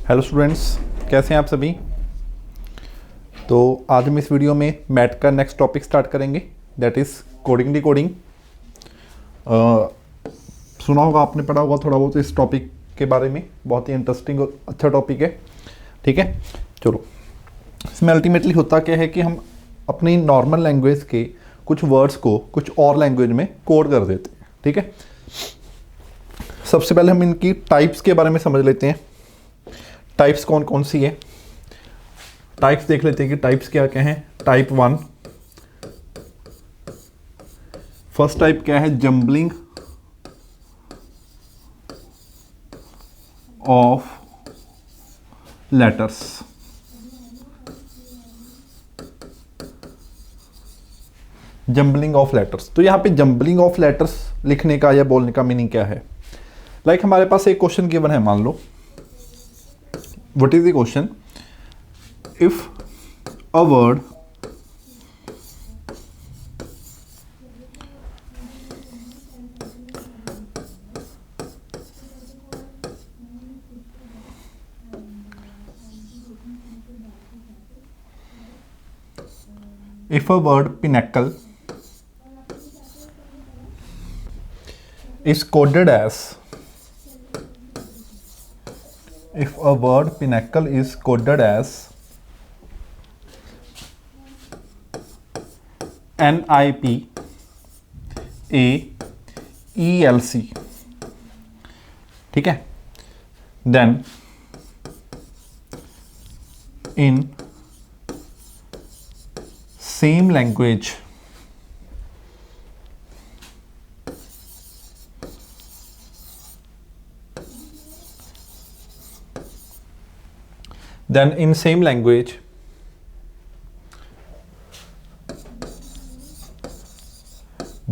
Hello students, कैसे हैं आप सभी। तो आज हम इस वीडियो में मैथ का नेक्स्ट टॉपिक स्टार्ट करेंगे, दैट इज़ कोडिंग डिकोडिंग। सुना होगा आपने, पढ़ा होगा थोड़ा बहुत इस टॉपिक के बारे में। बहुत ही इंटरेस्टिंग और अच्छा टॉपिक है। ठीक है, चलो। इसमें अल्टीमेटली होता क्या है कि हम अपनी नॉर्मल लैंग्वेज के कुछ वर्ड्स को कुछ और लैंग्वेज में कोड कर देते हैं। ठीक है, सबसे पहले हम इनकी टाइप्स के बारे में समझ लेते हैं। टाइप्स कौन कौन सी है, टाइप्स देख लेते हैं कि टाइप्स क्या क्या हैं। टाइप 1, फर्स्ट टाइप क्या है, jumbling of letters. Jumbling of letters, तो यहां पे जंबलिंग ऑफ लेटर्स लिखने का या बोलने का मीनिंग क्या है। लाइक हमारे पास एक क्वेश्चन गिवन है, मान लो what is the question, if a word pinnacle is coded as, if a word pinnacle is coded as NIPAELC, ठीक है, then in same language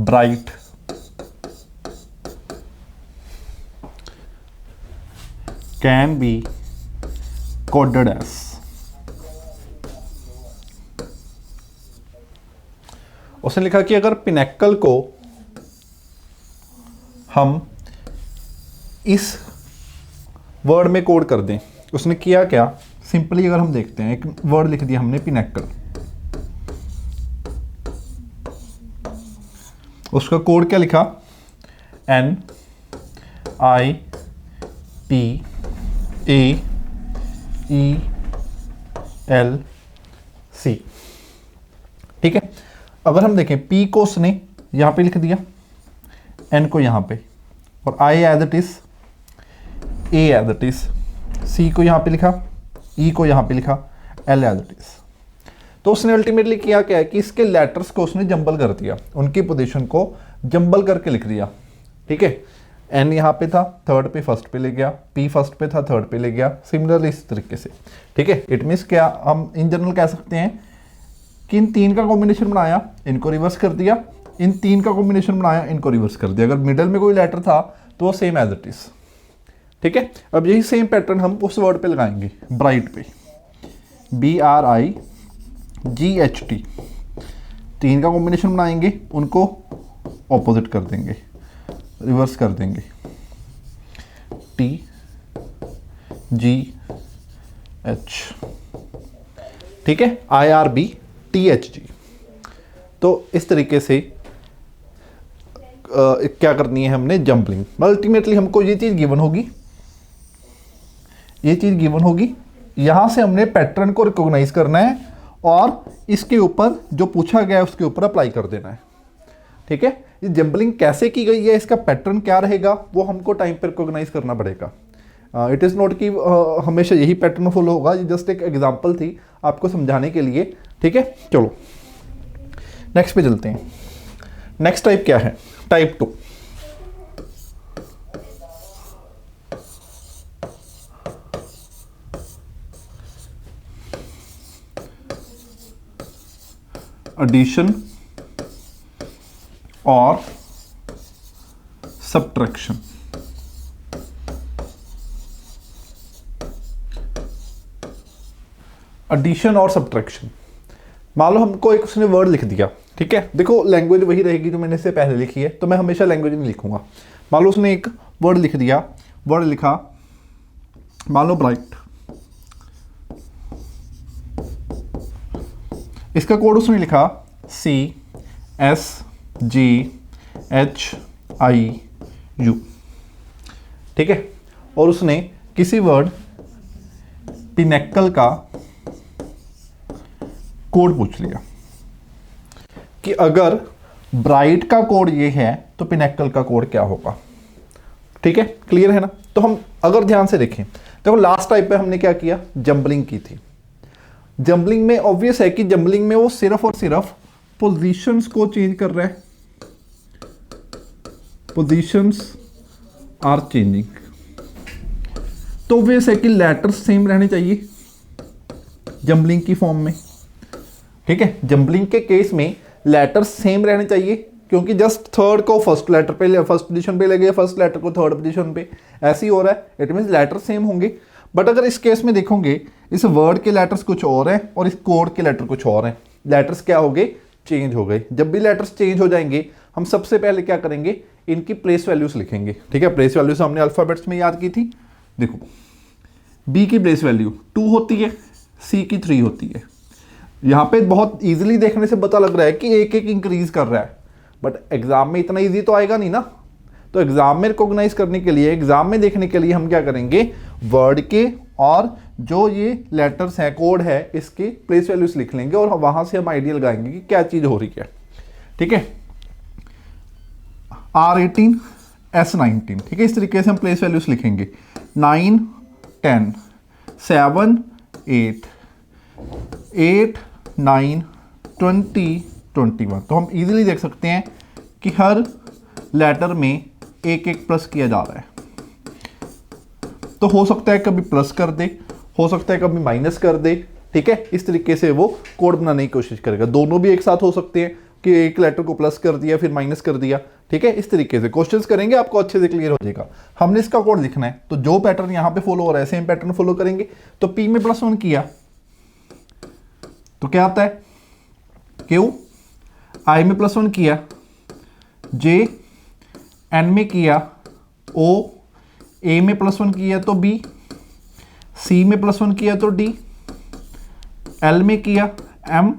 bright can be coded as। उसने लिखा कि अगर पिनैकल को हम इस वर्ड में कोड कर दें। उसने किया क्या, सिंपली अगर हम देखते हैं, एक वर्ड लिख दिया हमने पिनैकल, उसका कोड क्या लिखा, NIPAELC। ठीक है, अगर हम देखें P को उसने यहाँ पे लिख दिया, N को यहाँ पे, और I as it is, A as it is, C को यहाँ पे लिखा, E को यहाँ पे लिखा, L एज इट इज। तो उसने अल्टीमेटली किया क्या है कि इसके लेटर्स को उसने जंबल कर दिया, उनकी पोजीशन को जंबल करके लिख दिया। ठीक है, N यहाँ पे था, थर्ड पे फर्स्ट पे ले गया, P फर्स्ट पे था, थर्ड पे ले गया, सिमिलरली इस तरीके से। ठीक है, इट मीन्स क्या, हम इन जनरल कह सकते हैं कि इन तीन का कॉम्बिनेशन बनाया, इनको रिवर्स कर दिया, इन तीन का कॉम्बिनेशन बनाया, इनको रिवर्स कर दिया। अगर मिडल में कोई लेटर था तो वो सेम एज इट इज। ठीक है, अब यही सेम पैटर्न हम उस वर्ड पे लगाएंगे, ब्राइट पे, BRIGHT। तीन का कॉम्बिनेशन बनाएंगे, उनको ऑपोजिट कर देंगे, रिवर्स कर देंगे, TGH। ठीक है, IRBTHG। तो इस तरीके से क्या करनी है हमने, जंबलिंग। अल्टीमेटली हमको ये चीज़ गिवन होगी, यहाँ से हमने पैटर्न को रिकॉग्नाइज करना है और इसके ऊपर जो पूछा गया है उसके ऊपर अप्लाई कर देना है। ठीक है, ये जंबलिंग कैसे की गई है, इसका पैटर्न क्या रहेगा, वो हमको टाइम पर रिकॉग्नाइज करना पड़ेगा। इट इज़ नॉट कि हमेशा यही पैटर्न फॉलो होगा, ये जस्ट एक एग्जांपल थी आपको समझाने के लिए। ठीक है, चलो नेक्स्ट पे चलते हैं। नेक्स्ट टाइप क्या है, टाइप 2। एडिशन और सब्ट्रैक्शन। एडिशन और सब्ट्रैक्शन, मान लो हमको एक उसने वर्ड लिख दिया। ठीक है, देखो लैंग्वेज वही रहेगी जो मैंने इससे पहले लिखी है, तो मैं हमेशा लैंग्वेज नहीं लिखूंगा। मान लो उसने एक वर्ड लिख दिया, वर्ड लिखा मान लो ब्राइट, इसका कोड उसने लिखा CSGHIU, ठीक है। और उसने किसी वर्ड पिनेकल का कोड पूछ लिया कि अगर ब्राइट का कोड ये है तो पिनेकल का कोड क्या होगा, ठीक है। क्लियर है ना। तो हम अगर ध्यान से देखें, देखो लास्ट टाइप पे हमने क्या किया, जंबलिंग की थी। जंबलिंग में ऑब्वियस है कि जंबलिंग में वो सिर्फ और सिर्फ पोजीशंस को चेंज कर रहा है, पोजीशंस आर चेंजिंग। तो ऑब्वियस है कि लेटर्स सेम रहने चाहिए जंबलिंग की फॉर्म में, ठीक है। जंबलिंग के केस में लेटर्स सेम रहने चाहिए, क्योंकि जस्ट थर्ड को फर्स्ट लेटर पे, फर्स्ट पोजीशन पे लगे, फर्स्ट लेटर को थर्ड पोजीशन पे, ऐसे ही हो रहा है। इट मींस लेटर सेम होंगे। बट अगर इस केस में देखोगे, इस वर्ड के लेटर्स कुछ और हैं और इस कोड के लेटर कुछ और हैं। लेटर्स क्या हो गए, चेंज हो गए। जब भी लेटर्स चेंज हो जाएंगे, हम सबसे पहले क्या करेंगे, इनकी प्लेस वैल्यूज लिखेंगे, ठीक है। प्लेस वैल्यूज हमने अल्फाबेट्स में याद की थी। देखो बी की प्लेस वैल्यू 2 होती है, सी की 3 होती है। यहाँ पे बहुत इजीली देखने से पता लग रहा है कि एक एक इंक्रीज कर रहा है, बट एग्जाम में इतना इजी तो आएगा नहीं ना। तो एग्जाम में रिकॉग्नाइज करने के लिए, एग्जाम में देखने के लिए हम क्या करेंगे, वर्ड के और जो ये लेटर्स हैं, कोड है, इसके प्लेस वैल्यूज लिख लेंगे और वहां से हम आइडिया लगाएंगे कि क्या चीज हो रही है, ठीक है। R18 S19, ठीक है। इस तरीके से हम प्लेस वैल्यूज लिखेंगे, 9 10 7 8 8 9 20 21। तो हम इजीली देख सकते हैं कि हर लेटर में एक एक प्लस किया जा रहा है। तो हो सकता है कभी प्लस कर दे, हो सकता है कभी माइनस कर दे, ठीक है। इस तरीके से वो कोड बनाने की कोशिश करेगा। दोनों भी एक साथ हो सकते हैं कि एक लेटर को प्लस कर दिया फिर माइनस कर दिया, ठीक है। इस तरीके से क्वेश्चंस करेंगे, आपको अच्छे से क्लियर हो जाएगा। हमने इसका कोड लिखना है, तो जो पैटर्न यहां पे फॉलो हो रहा है सेम पैटर्न फॉलो करेंगे। तो P में +1 किया तो क्या आता है, Q। I में +1 किया, J। N में किया, O। A में +1 किया तो B। C में +1 किया तो D। L में किया M।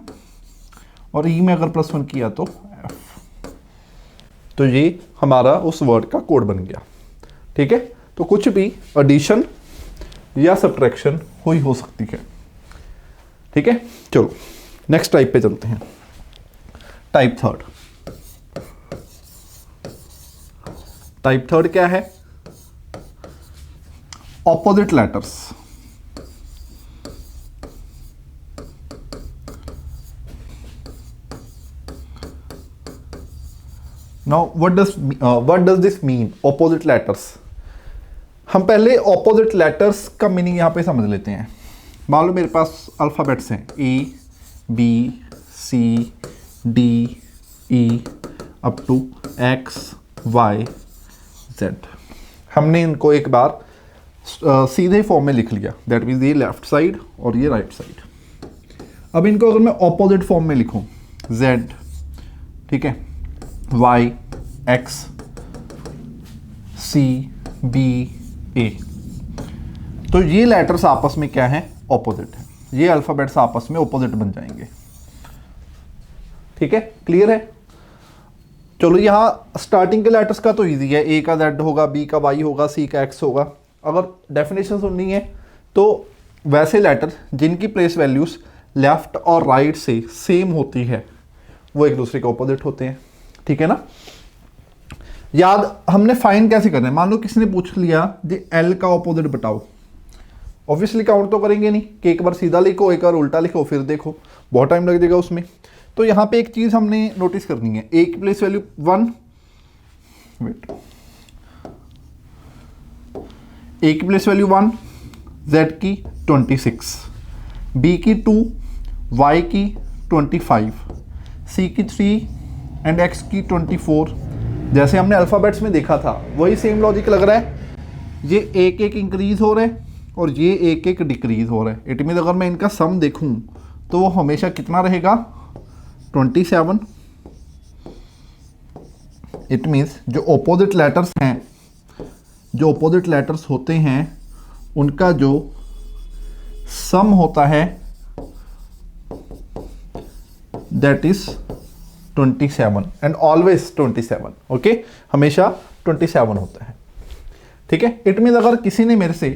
और E में अगर +1 किया तो F। तो ये हमारा उस वर्ड का कोड बन गया, ठीक है। तो कुछ भी एडिशन या सब्ट्रैक्शन हुई हो सकती है, ठीक है। चलो नेक्स्ट टाइप पे चलते हैं, टाइप थर्ड। टाइप थर्ड क्या है, opposite letters. Now what does this mean, opposite letters. हम पहले ऑपोजिट लेटर्स का मीनिंग यहां पे समझ लेते हैं। मान लो मेरे पास अल्फाबेट्स हैं ABCDE अप टू XYZ। हमने इनको एक बार सीधे फॉर्म में लिख लिया, दैट मीन्स ये लेफ्ट साइड और ये राइट साइड। अब इनको अगर मैं ऑपोजिट फॉर्म में लिखूं, Z, ठीक है, Y X C B A, तो ये लेटर्स आपस में क्या है, ऑपोजिट है। ये अल्फाबेट्स आपस में ऑपोजिट बन जाएंगे, ठीक है। क्लियर है। चलो यहां स्टार्टिंग के लेटर्स का तो इजी है, A का Z होगा, B का Y होगा, C का X होगा। अगर डेफिनेशन सुननी है तो वैसे लेटर जिनकी प्लेस वैल्यूज लेफ्ट और राइट से सेम होती है वो एक दूसरे के ऑपोजिट होते हैं, ठीक है ना। याद हमने फाइंड कैसे करना है, मान लो किसी ने पूछ लिया जी L का ऑपोजिट बताओ। ऑब्वियसली काउंट तो करेंगे नहीं कि एक बार सीधा लिखो एक बार उल्टा लिखो फिर देखो, बहुत टाइम लग जाएगा उसमें। तो यहाँ पे एक चीज़ हमने नोटिस करनी है, A की प्लेस वैल्यू 1, वेट, A की प्लेस वैल्यू 1, Z की 26, B की 2, Y की 25, C की 3 एंड X की 24। जैसे हमने अल्फ़ाबेट्स में देखा था वही सेम लॉजिक लग रहा है। ये एक एक इंक्रीज हो रहा है और ये एक एक डिक्रीज हो रहा है। इट मीन अगर मैं इनका सम देखूं तो वो हमेशा कितना रहेगा, 27। इट मीन्स जो ऑपोजिट लेटर्स हैं, जो ऑपोजिट लेटर्स होते हैं उनका जो सम होता है that is 27 and always 27। Okay, हमेशा 27 होता है। ठीक है, इट मीन अगर किसी ने मेरे से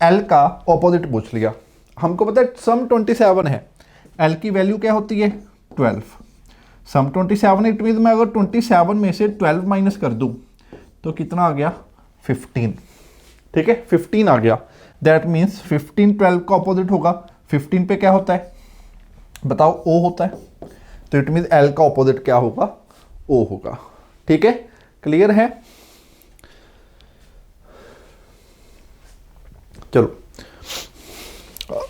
L का ऑपोजिट पूछ लिया, हमको पता है सम 27 है, L की वैल्यू क्या होती है 12, सम 27 है, इट मीन मैं अगर 27 में से 12 माइनस कर दूं तो कितना आ गया 15। ठीक है, 15 आ गया, दैट मीन्स 15 12 का ऑपोजिट होगा। 15 पे क्या होता है बताओ, O होता है, तो इट मीन्स L का ऑपोजिट क्या होगा, O होगा। ठीक है, क्लियर है। चलो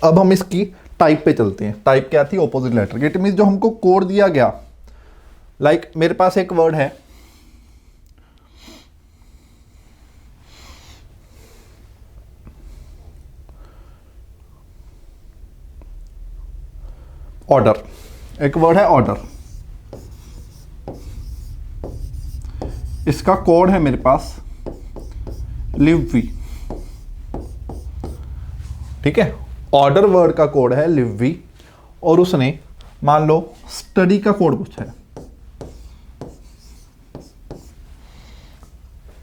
अब हम इसकी टाइप पे चलते हैं। टाइप क्या थी, ऑपोजिट लेटर। इट मीन्स जो हमको कोड दिया गया, लाइक मेरे पास एक वर्ड है ऑर्डर, एक वर्ड है ऑर्डर, इसका कोड है मेरे पास लिव वी। ठीक है, ऑर्डर वर्ड का कोड है लिव वी, और उसने मान लो स्टडी का कोड पूछा है।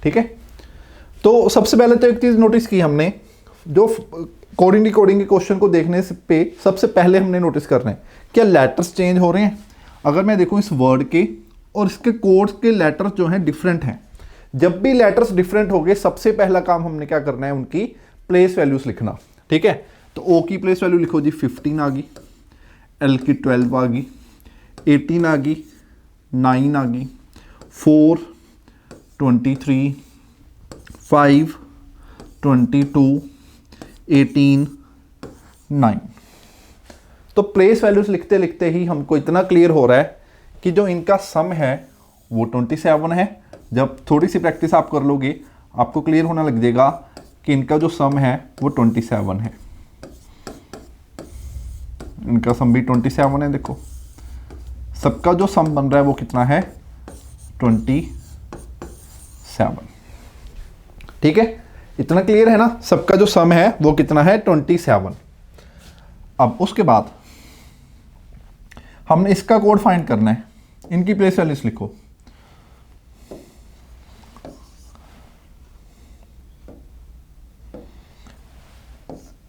ठीक है, तो सबसे पहले तो एक चीज नोटिस की हमने, जो कोडिंग डिकोडिंग के क्वेश्चन को देखने से पे सबसे पहले हमने नोटिस करना है क्या लेटर्स चेंज हो रहे हैं। अगर मैं देखूं इस वर्ड के और इसके कोड्स के लेटर्स जो हैं डिफरेंट हैं, जब भी लेटर्स डिफरेंट हो गए सबसे पहला काम हमने क्या करना है, उनकी प्लेस वैल्यूज लिखना। ठीक है, तो O की प्लेस वैल्यू लिखो जी 15 आ गई, L की 12 आ गई, 18 आ गई, 9 आ गई, 4 23 5 22 18 9। तो प्लेस वैल्यूज लिखते लिखते ही हमको इतना क्लियर हो रहा है कि जो इनका सम है वो 27 है। जब थोड़ी सी प्रैक्टिस आप कर लोगे आपको क्लियर होने लग जाएगा कि इनका जो सम है वो 27 है। इनका सम भी 27 है। देखो सबका जो सम बन रहा है वो कितना है 27। ठीक है, इतना क्लियर है ना, सबका जो सम है वो कितना है 27। अब उसके बाद हमने इसका कोड फाइंड करना है, इनकी प्लेस वैल्यूज लिखो।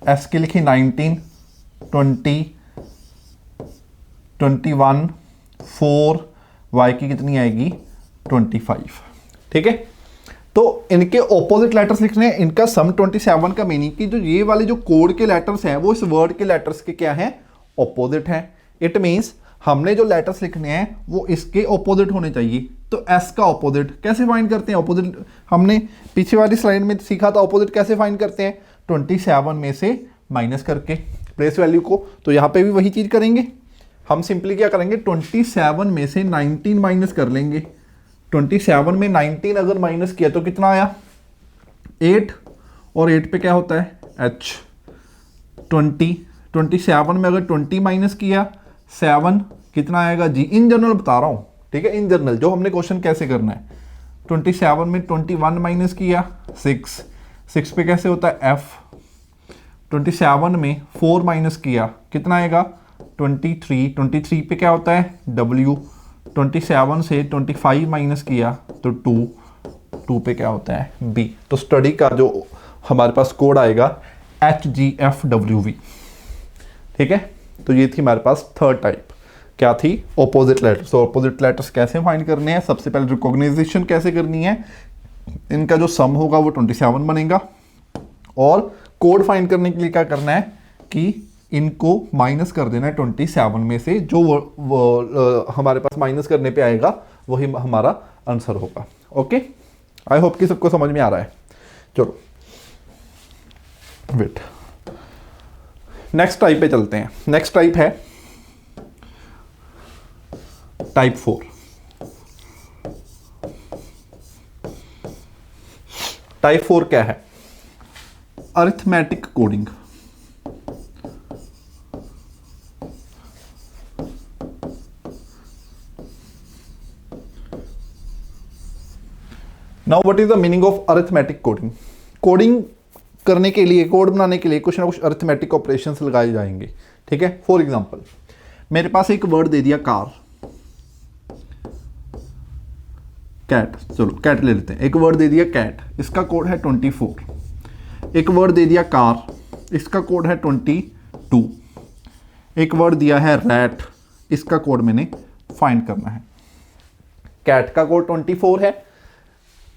एस की लिखी 19 20 21 4, वाई की कितनी आएगी 25। ठीक है, तो इनके ऑपोजिट लेटर्स लिखने हैं। इनका सम 27 का मीनिंग कि जो ये वाले जो कोड के लेटर्स हैं वो इस वर्ड के लेटर्स के क्या हैं, ऑपोजिट हैं। इट मींस हमने जो लेटर्स लिखने हैं वो इसके ऑपोजिट होने चाहिए। तो एस का ऑपोजिट कैसे फाइंड करते हैं, ऑपोजिट हमने पीछे वाली स्लाइड में सीखा था। ऑपोजिट कैसे फाइंड करते हैं, 27 में से माइनस करके प्लेस वैल्यू को। तो यहाँ पे भी वही चीज करेंगे, हम सिंपली क्या करेंगे 27 में से 19 माइनस कर लेंगे। 27 में 19 अगर माइनस किया तो कितना आया 8, और 8 पे क्या होता है h 20। 27 में अगर 20 माइनस किया 7 कितना आएगा जी, इन जनरल बता रहा हूँ। ठीक है, इन जनरल जो हमने क्वेश्चन कैसे करना है, 27 में 21 माइनस किया 6 पे कैसे होता है f। 27 में 4 माइनस किया कितना आएगा 23 पे क्या होता है w। 27 से 25 माइनस किया तो 2 पे क्या होता है b। तो स्टडी का जो हमारे पास कोड आएगा HGFWV। ठीक है, तो ये थी हमारे पास थर्ड टाइप, क्या थी ऑपोजिट लेटर्स। तो ऑपोजिट लेटर्स कैसे फाइंड करने हैं, सबसे पहले रिकॉग्नाइजेशन कैसे करनी है, इनका जो सम होगा वो 27 बनेगा, और कोड फाइंड करने के लिए क्या करना है कि इनको माइनस कर देना है 27 में से। जो वो हमारे पास माइनस करने पे आएगा वही हमारा आंसर होगा। ओके, आई होप कि सबको समझ में आ रहा है। चलो वेट, नेक्स्ट टाइप पे चलते हैं। नेक्स्ट टाइप है टाइप 4। टाइप 4 क्या है, arithmetic coding. Now what is the meaning of arithmetic coding. Coding करने के लिए, कोड बनाने के लिए कुछ ना कुछ अरिथमेटिक ऑपरेशंस लगाए जाएंगे। ठीक है, फॉर एग्जांपल मेरे पास एक वर्ड दे दिया कार, कैट, चलो कैट ले लेते हैं। एक वर्ड दे दिया कैट, इसका कोड है 24। एक वर्ड दे दिया कार, इसका कोड है 22। एक वर्ड दिया है रैट, इसका कोड मैंने फाइंड करना है। कैट का कोड 24 है,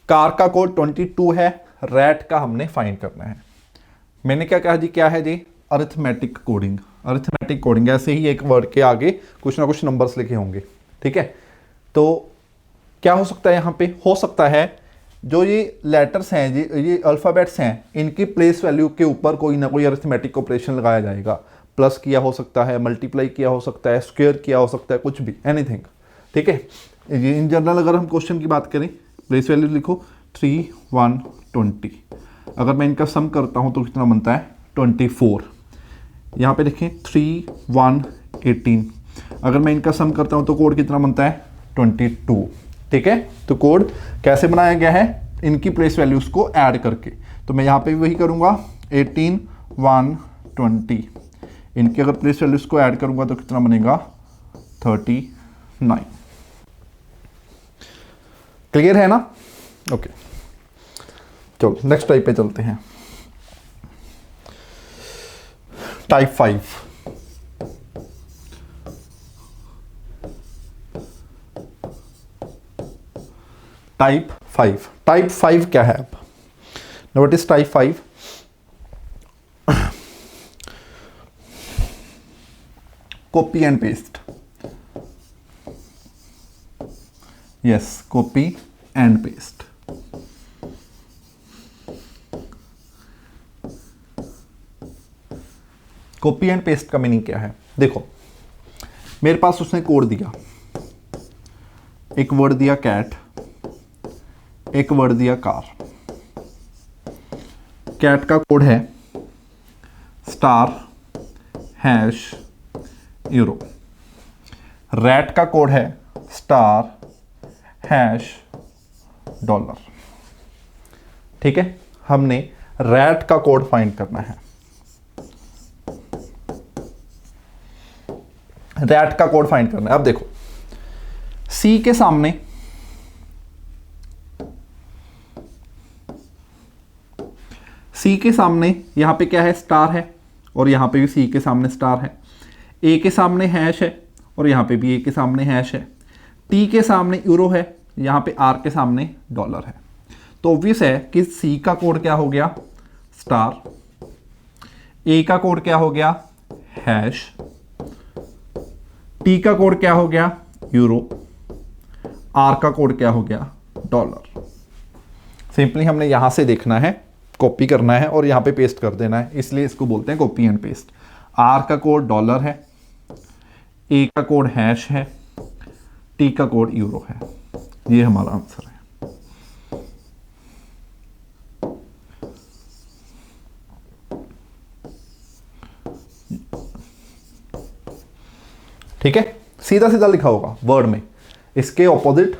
कार का कोड 22 है, रैट का हमने फाइंड करना है। मैंने क्या कहा जी, क्या है जी, अरिथमेटिक कोडिंग। अरिथमेटिक कोडिंग, ऐसे ही एक वर्ड के आगे कुछ ना कुछ नंबर्स लिखे होंगे, ठीक है। तो क्या हो सकता है यहाँ पे, हो सकता है जो ये लेटर्स हैं जी, ये अल्फ़ाबेट्स हैं, इनकी प्लेस वैल्यू के ऊपर कोई ना कोई अरिथमेटिक ऑपरेशन लगाया जाएगा। प्लस किया हो सकता है, मल्टीप्लाई किया हो सकता है, स्क्वायर किया हो सकता है, कुछ भी, एनीथिंग, ठीक है। ये इन जनरल अगर हम क्वेश्चन की बात करें, प्लेस वैल्यू लिखो 3, 1, 20। अगर मैं इनका सम करता हूँ तो कितना बनता है 24। यहाँ पे देखें 3, 1, 18। अगर मैं इनका सम करता हूँ तो कोड कितना बनता है 22, ठीक है। तो कोड कैसे बनाया गया है, इनकी प्लेस वैल्यूज को ऐड करके। तो मैं यहाँ पे भी वही करूँगा, 18, 1, 20। इनकी अगर प्लेस वैल्यूज को ऐड करूँगा तो कितना बनेगा 39। क्लियर है ना, ओके। चलो नेक्स्ट टाइप पे चलते हैं। टाइप 5। टाइप 5, टाइप 5 क्या है अब, what is type 5? Copy and paste, yes, copy and paste. Copy and paste का मीनिंग क्या है, देखो मेरे पास उसने कोड दिया, एक वर्ड दिया कैट, एक वर्ड दिया कार। कैट का कोड है *#, यूरो। रैट का कोड है $, ठीक है। हमने रैट का कोड फाइंड करना है। रैट का कोड फाइंड करना है। अब देखो सी के सामने यहां पे क्या है, स्टार है, और यहां पे भी सी के सामने स्टार है। ए के सामने हैश है, और यहां पे भी ए के सामने हैश है। टी के सामने यूरो है, यहां पे आर के सामने डॉलर है। तो ऑब्वियस है कि सी का कोड क्या हो गया स्टार, ए का कोड क्या हो गया हैश, टी का कोड क्या हो गया यूरो, आर का कोड क्या हो गया डॉलर। सिंपली हमने यहां से देखना है, कॉपी करना है और यहां पे पेस्ट कर देना है, इसलिए इसको बोलते हैं कॉपी एंड पेस्ट। आर का कोड डॉलर है, ए का कोड हैश है, टी का कोड यूरो है। ये हमारा आंसर है। ठीक है, सीधा सीधा लिखा होगा वर्ड में, इसके ऑपोजिट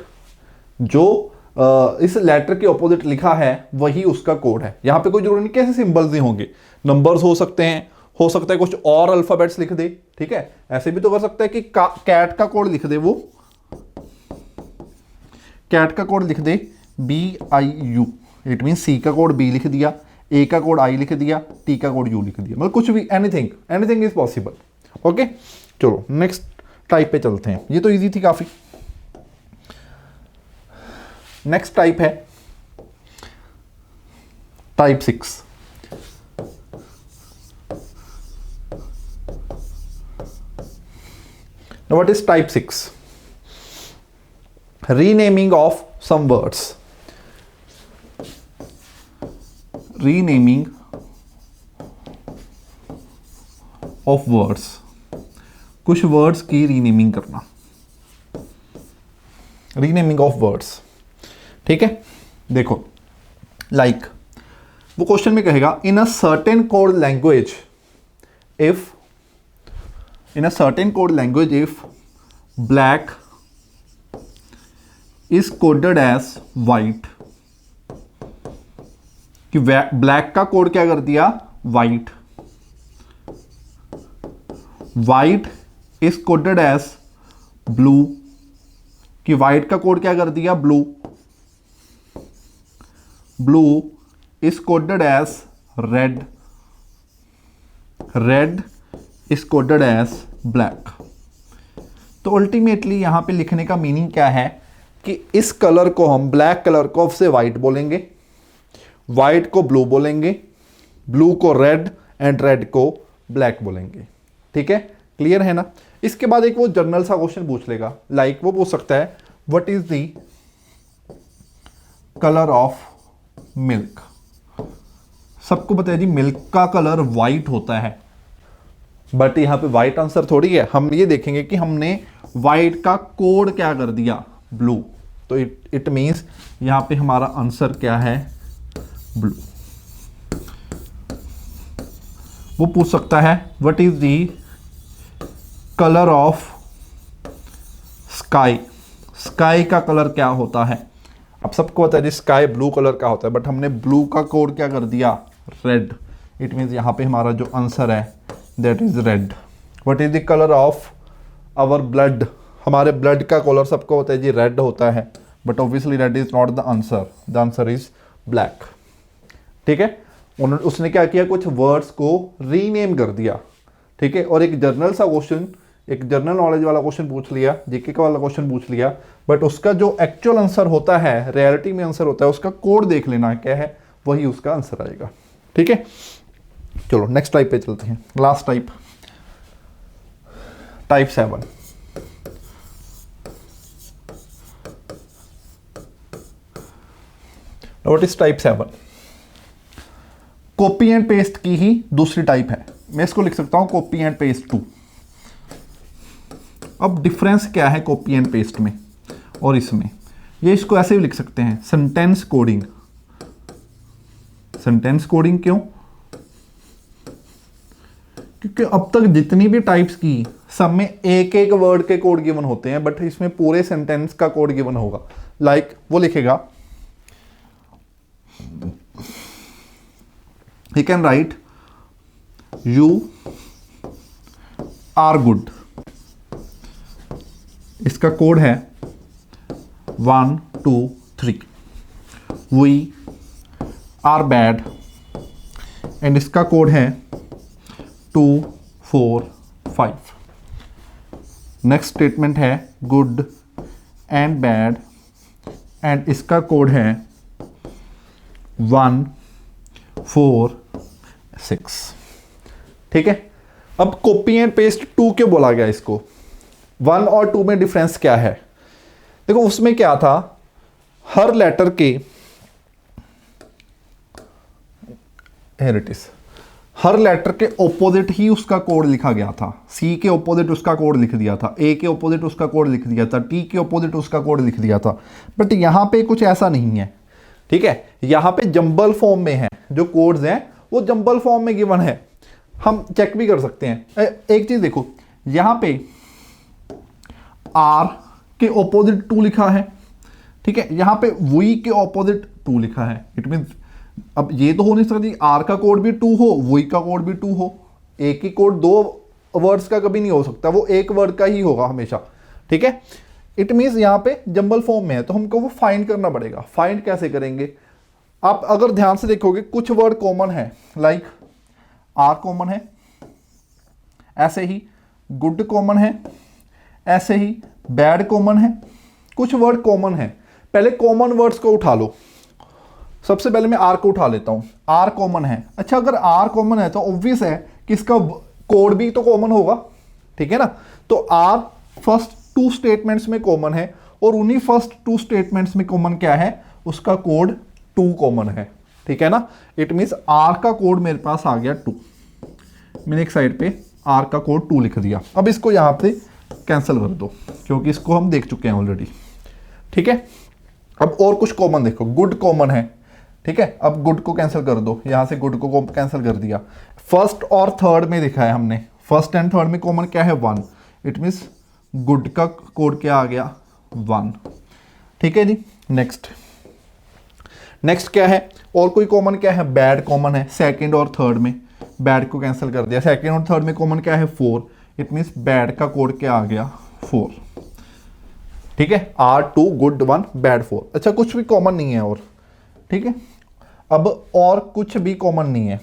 जो इस लेटर के ऑपोजिट लिखा है वही उसका कोड है। यहां पे कोई जरूरी नहीं कैसे सिंबल्स ही होंगे, नंबर्स हो सकते हैं, हो सकता है कुछ और अल्फाबेट्स लिख दे, ठीक है। ऐसे भी तो कर सकता है कि कैट का कोड लिख दे, वो कैट का कोड लिख दे BIU, इट मीन सी का कोड B लिख दिया, ए का कोड I लिख दिया, टी का कोड U लिख दिया, मतलब कुछ भी, एनीथिंग इज पॉसिबल। ओके, चलो नेक्स्ट टाइप पे चलते हैं। ये तो इजी थी काफी। नेक्स्ट टाइप है type 6। Now what is type 6? Renaming of some words. Renaming of words. कुछ वर्ड्स की रीनेमिंग करना, रीनेमिंग ऑफ वर्ड्स, ठीक है। देखो लाइक वो क्वेश्चन में कहेगा in a certain code language if black is coded as white, कि ब्लैक का कोड क्या कर दिया white is coded as blue, कि वाइट का कोड क्या कर दिया, blue. Blue is coded as red, red is coded as black. तो अल्टीमेटली यहां पे लिखने का मीनिंग क्या है कि इस कलर को हम, ब्लैक कलर को से वाइट बोलेंगे, वाइट को ब्लू बोलेंगे, ब्लू को रेड एंड रेड को ब्लैक बोलेंगे। ठीक है, क्लियर है ना। इसके बाद एक वो जनरल सा क्वेश्चन पूछ लेगा, लाइक वो पूछ सकता है what is the colour of milk. सबको पता है जी मिल्क का कलर वाइट होता है, बट यहां पे वाइट आंसर थोड़ी है। हम ये देखेंगे कि हमने वाइट का कोड क्या कर दिया, ब्लू। तो इट मींस यहां पे हमारा आंसर क्या है, ब्लू। वो पूछ सकता है what is the colour of sky. Sky का कलर क्या होता है। अब सबको पता है जी स्काई ब्लू कलर का होता है, बट हमने ब्लू का कोड क्या कर दिया, रेड। इट मीन्स यहाँ पे हमारा जो आंसर है that is red. What is the colour of our blood. हमारे ब्लड का कलर सबको पता है जी रेड होता है, but obviously red is not the answer, the answer is black. ठीक है, उसने क्या किया, कुछ वर्ड्स को रीनेम कर दिया। ठीक है, और एक जर्नल सा क्वेश्चन, एक जनरल नॉलेज वाला क्वेश्चन पूछ लिया, जीके का वाला क्वेश्चन पूछ लिया, बट उसका जो एक्चुअल आंसर होता है, रियलिटी में आंसर होता है, उसका कोड देख लेना क्या है, वही उसका आंसर आएगा। ठीक है, चलो नेक्स्ट टाइप पे चलते हैं। Last type, type 7। What is type 7। Copy and paste की ही दूसरी टाइप है। मैं इसको लिख सकता हूं कॉपी एंड पेस्ट 2। अब डिफरेंस क्या है कॉपी एंड पेस्ट में और इसमें, ये इसको ऐसे भी लिख सकते हैं सेंटेंस कोडिंग। सेंटेंस कोडिंग क्यों, क्योंकि अब तक जितनी भी टाइप्स की सब में एक एक वर्ड के कोड गिवन होते हैं, बट इसमें पूरे सेंटेंस का कोड गिवन होगा। लाइक वो लिखेगा he can write you are good। इसका कोड है 1 2 3। we are bad एंड इसका कोड है 2 4 5। नेक्स्ट स्टेटमेंट है गुड एंड बैड एंड इसका कोड है 1 4 6। ठीक है, अब कॉपी एंड पेस्ट 2 क्यों बोला गया इसको, 1 और 2 में डिफरेंस क्या है। देखो उसमें क्या था, हर लेटर के, हर लेटर के ऑपोजिट ही उसका कोड लिखा गया था। सी के ऑपोजिट उसका कोड लिख दिया था, ए के ऑपोजिट उसका कोड लिख दिया था, टी के ऑपोजिट उसका कोड लिख दिया था। बट यहां पे कुछ ऐसा नहीं है। ठीक है, यहां पे जंबल फॉर्म में है, जो कोड्स हैं वो जंबल फॉर्म में गिवन है। हम चेक भी कर सकते हैं। एक चीज देखो, यहां पे आर के ऑपोजिट 2 लिखा है। ठीक है, यहां पे वी के ऑपोजिट 2 लिखा है। इट मींस अब ये तो हो नहीं सकती आर का कोड भी 2 हो, वी का कोड भी 2 हो। एक ही कोड 2 वर्ड्स का कभी नहीं हो सकता, वो एक वर्ड का ही होगा हमेशा। ठीक है, इट मीन्स यहाँ पे जंबल फॉर्म में है, तो हमको वो फाइंड करना पड़ेगा। फाइंड कैसे करेंगे, आप अगर ध्यान से देखोगे कुछ वर्ड कॉमन है, लाइक आर कॉमन है, ऐसे ही गुड कॉमन है, ऐसे ही बैड कॉमन है, कुछ वर्ड कॉमन है। पहले कॉमन वर्ड्स को उठा लो। सबसे पहले मैं आर को उठा लेता हूं, आर कॉमन है। अच्छा, अगर आर कॉमन है तो ऑब्वियस है कि इसका कोड भी तो कॉमन होगा। ठीक है ना, तो आर फर्स्ट 2 स्टेटमेंट्स में कॉमन है, और उन्हीं फर्स्ट 2 स्टेटमेंट्स में कॉमन क्या है, उसका कोड 2 कॉमन है। ठीक है ना, इट मींस आर का कोड मेरे पास आ गया 2। मैंने एक साइड पे आर का कोड 2 लिख दिया। अब इसको यहां पे कैंसिल कर दो, क्योंकि इसको हम देख चुके हैं ऑलरेडी। ठीक है, अब और कुछ कॉमन देखो, गुड कॉमन है। ठीक है, अब गुड को कैंसिल कर दो, यहां से गुड को कैंसिल कर दिया। फर्स्ट और थर्ड में दिखा है हमने, फर्स्ट एंड थर्ड में कॉमन क्या है, 1। इट मींस गुड का कोड क्या आ गया, 1। ठीक है जी, नेक्स्ट क्या है, और कोई कॉमन क्या है, बैड कॉमन है। सेकंड और थर्ड में बैड को कैंसिल कर दिया। सेकंड और थर्ड में कॉमन क्या है, 4। इट मीन्स बैड का कोड क्या आ गया 4। ठीक है, R2 गुड 1 बैड 4। अच्छा कुछ भी कॉमन नहीं है और, ठीक है, अब और कुछ भी कॉमन नहीं है।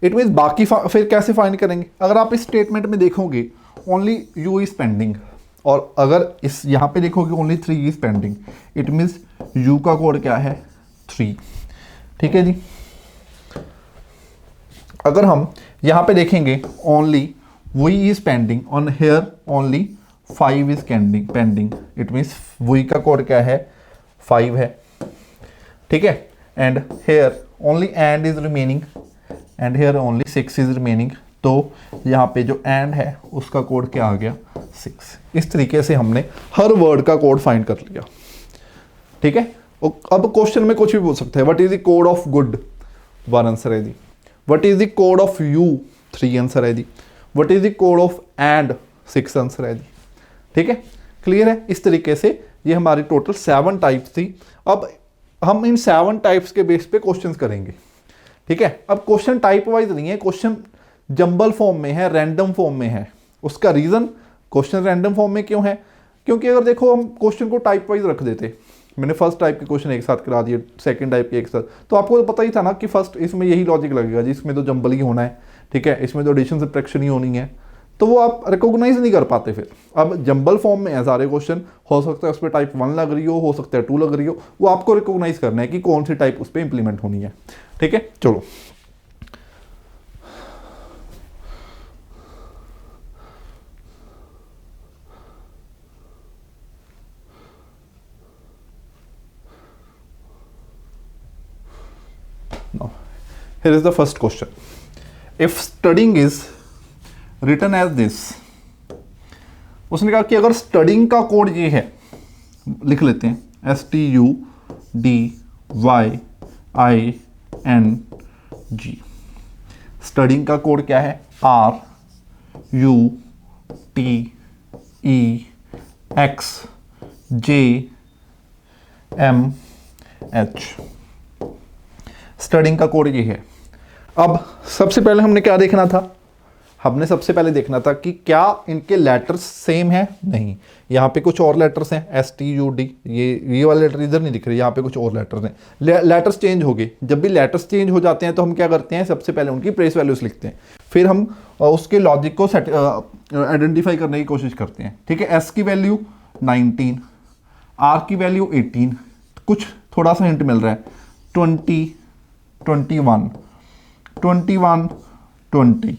इट मीन्स बाकी फिर कैसे फाइंड करेंगे? अगर आप इस स्टेटमेंट में देखोगे ओनली U इज पेंडिंग, और अगर इस यहाँ पे देखोगे only 3 is pending, it means U का कोड क्या है 3। ठीक है जी। अगर हम यहाँ पे देखेंगे only V is pending, on here only 5 is pending, it means V का कोड क्या है 5 है। ठीक है, and here only and is remaining, and here only 6 is remaining, तो यहाँ पे जो एंड है उसका कोड क्या आ गया 6। इस तरीके से हमने हर वर्ड का कोड फाइंड कर लिया। ठीक है, अब क्वेश्चन में कुछ भी बोल सकते हैं। What is the code of good 1 answer है जी। What is the code of you 3 answer है जी। What is the code of and 6 answer है जी। ठीक है, क्लियर है। इस तरीके से ये हमारी टोटल 7 टाइप्स थी। अब हम इन 7 टाइप्स के बेस पे क्वेश्चंस करेंगे। ठीक है, अब क्वेश्चन टाइप वाइज नहीं है, क्वेश्चन जंबल फॉर्म में है, रैंडम फॉर्म में है। उसका रीजन क्वेश्चन रैंडम फॉर्म में क्यों है? क्योंकि अगर देखो हम क्वेश्चन को टाइप वाइज रख देते, मैंने फर्स्ट टाइप के क्वेश्चन एक साथ करा दिए, सेकंड टाइप के एक साथ, तो आपको तो पता ही था ना कि फर्स्ट इसमें यही लॉजिक लगेगा जी, इसमें तो जंबल ही होना है। ठीक है, इसमें तो एडिशन सब्ट्रैक्शन ही होनी है, तो वो आप रिकॉग्नाइज नहीं कर पाते फिर। अब जंबल फॉर्म में है सारे क्वेश्चन, हो सकता है उस पर टाइप 1 लग रही हो सकता है 2 लग रही हो, वो आपको रिकॉग्नाइज करना है कि कौन सी टाइप उस पर इंप्लीमेंट होनी है। ठीक है, चलो now here is the first question. If studying is written as this, उसने कहा कि अगर स्टडिंग का कोड ये है, लिख लेते हैं STUDYING। स्टडिंग का कोड क्या है RUTEXJMH। स्टडिंग का कोड ये है। अब सबसे पहले हमने क्या देखना था? हमने सबसे पहले देखना था कि क्या इनके लेटर्स सेम है। नहीं, यहाँ पे कुछ और लेटर्स हैं STUD, ये वाले लेटर इधर नहीं दिख रहे, यहाँ पे कुछ और लेटर्स हैं। लेटर्स चेंज हो गए। जब भी लेटर्स चेंज हो जाते हैं तो हम क्या करते हैं, सबसे पहले उनकी प्लेस वैल्यूज लिखते हैं, फिर हम उसके लॉजिक को आइडेंटिफाई करने की कोशिश करते हैं। ठीक है, S की वैल्यू 19, R की वैल्यू 18, कुछ थोड़ा सा हिंट मिल रहा है 20, 21, 21, 20,